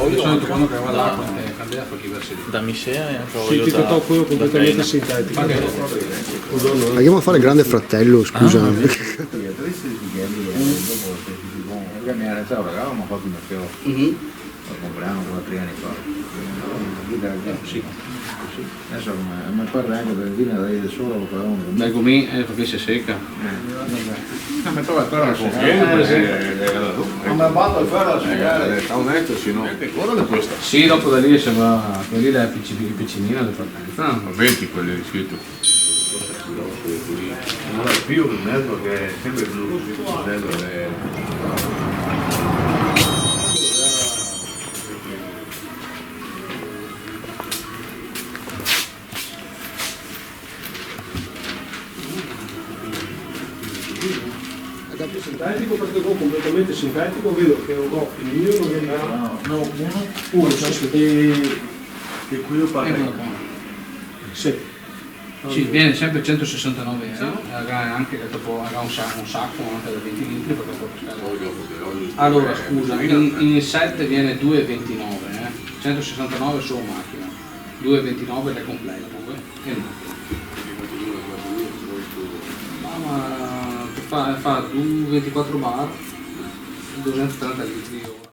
Di solito quando cava l'acqua in candela fa chi versi lì. Da Misea e anche Sì, ti tocco completamente sintetico. Andiamo a fare il grande fratello, scusa. Avevamo fatto un mercato, lo compriamo come 3 anni fa. Adesso mi pare anche per dire da solo lo faremo. Dal gomì perché si secca. Ma trova ancora la confidenza. Ma batto il ferro a segare. Sta onesto, se no. Quello di questa. Sì, dopo da lì sembra che lì è piccinina di partenza. 20 quelli di scritto. Non è più un mezzo che è sempre blu. Sintetico perché ho completamente sintetico, vedo che ho il mio non viene uno che qui io parlo. Sì. Sì, viene sempre 169 euro, anche che dopo avrà un sacco anche da 20 litri perché può pescare. Allora scusa, in 7 viene 2,29, 169 solo macchina, 2,29 le completa e ma fa 24 bar, 230 litri ora.